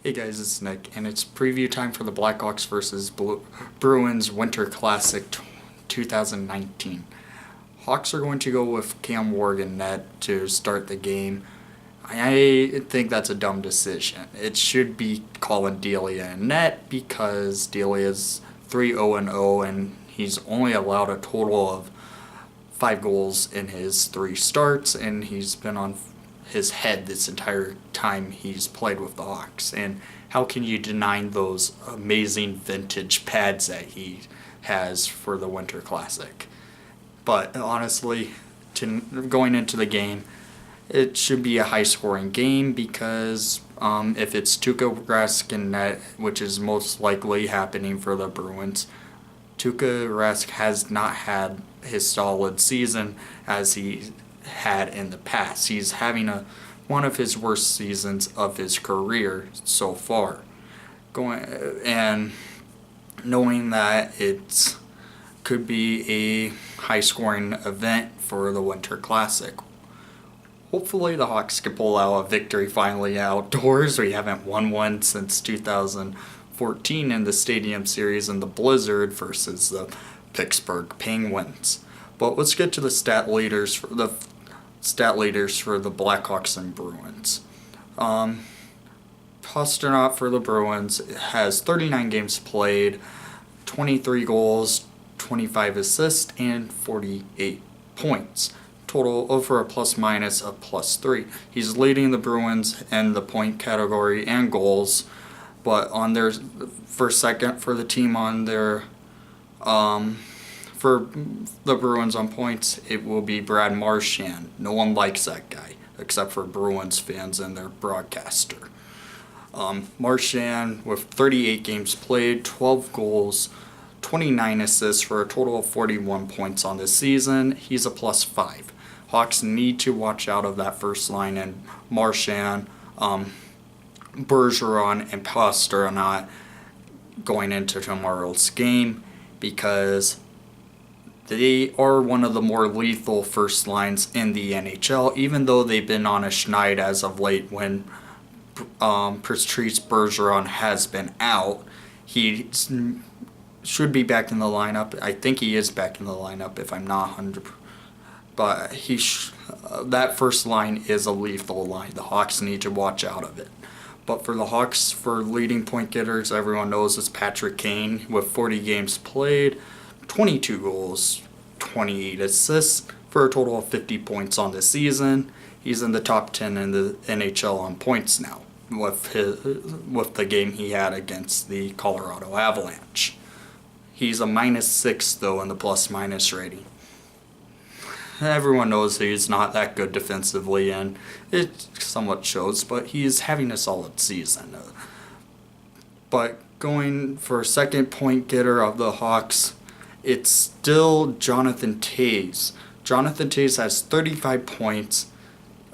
Hey guys, it's Nick, and it's preview time for the Blackhawks versus Bruins Winter Classic 2019. Hawks are going to go with Cam Ward in net to start the game. I think that's a dumb decision. It should be Colin Delia in net because Delia is 3-0-0 and he's only allowed a total of 5 goals in his 3 starts, and he's been on his head this entire time he's played with the Hawks. And how can you deny those amazing vintage pads that he has for the Winter Classic? But honestly, going into the game, it should be a high-scoring game because if it's Tuukka Rask in net, which is most likely happening for the Bruins, Tuukka Rask has not had his solid season as he had in the past. He's having one of his worst seasons of his career so far. And knowing that it could be a high-scoring event for the Winter Classic. Hopefully the Hawks can pull out a victory finally outdoors. We haven't won one since 2014 in the Stadium Series in the Blizzard versus the Pittsburgh Penguins. But let's get to the stat leaders for the Blackhawks and Bruins. Pastrnak for the Bruins has 39 games played, 23 goals, 25 assists, and 48 points. Total over a plus-minus of +3. He's leading the Bruins in the point category and goals, but on their second for the team on their for the Bruins on points, it will be Brad Marchand. No one likes that guy except for Bruins fans and their broadcaster. Marchand with 38 games played, 12 goals, 29 assists for a total of 41 points on this season. He's a +5. Hawks need to watch out of that first line, and Marchand, Bergeron, and Pastrnak going into tomorrow's game because they are one of the more lethal first lines in the NHL, even though they've been on a schneid as of late when Patrice Bergeron has been out. He should be back in the lineup. I think he is back in the lineup if I'm not 100%. But that first line is a lethal line. The Hawks need to watch out of it. But for the Hawks, for leading point getters, everyone knows it's Patrick Kane with 40 games played, 22 goals, 28 assists for a total of 50 points on the season. He's in the top 10 in the NHL on points now with the game he had against the Colorado Avalanche. He's a -6 though in the plus-minus rating. Everyone knows he's not that good defensively, and it somewhat shows, but he's having a solid season. But going for second point getter of the Hawks, it's still Jonathan Toews. Jonathan Toews has 35 points,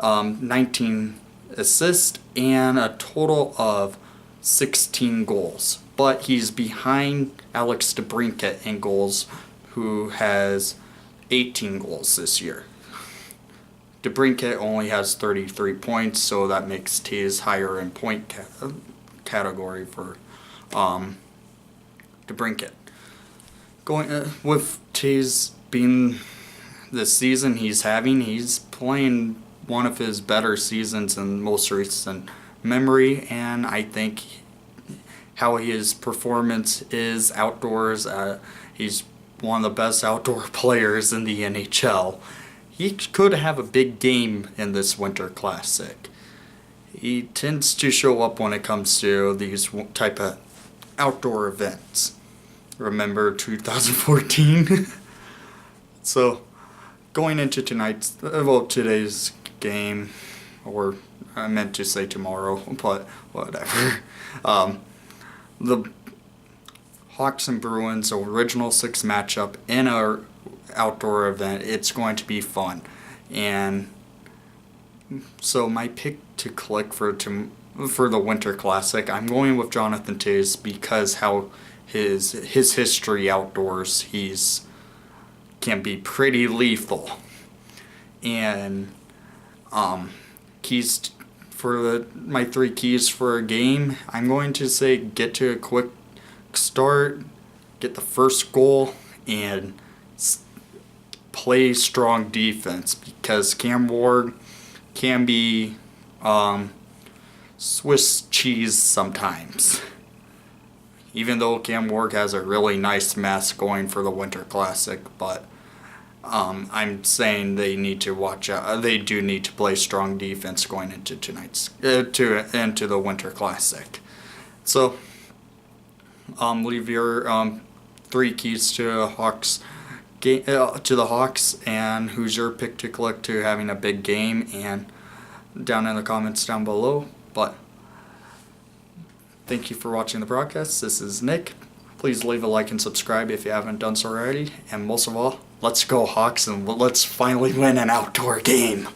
19 assists, and a total of 16 goals. But he's behind Alex DeBrincat in goals, who has 18 goals this year. DeBrincat only has 33 points, so that makes Toews higher in point category for DeBrincat. Going with Toews being the season he's playing one of his better seasons in most recent memory, and I think how his performance is outdoors, he's one of the best outdoor players in the NHL. He could have a big game in this Winter Classic. He tends to show up when it comes to these type of outdoor events. Remember 2014? So, going into today's game, or I meant to say tomorrow, but whatever. The Hawks and Bruins original 6 matchup in our outdoor event. It's going to be fun, and so my pick to click for the Winter Classic, I'm going with Jonathan Toews because how his history outdoors, can be pretty lethal, and he's for my 3 keys for a game, I'm going to say get to a quick start, get the first goal, and play strong defense, because Cam Ward can be Swiss cheese sometimes. Even though Cam Ward has a really nice mess going for the Winter Classic, but I'm saying they need to watch out. They do need to play strong defense going into tonight's into the Winter Classic. So, leave your 3 keys to Hawks to the Hawks, and who's your pick to click to having a big game, and down in the comments down below. But thank you for watching the broadcast. This is Nick. Please leave a like and subscribe if you haven't done so already. And most of all, let's go Hawks, and let's finally win an outdoor game.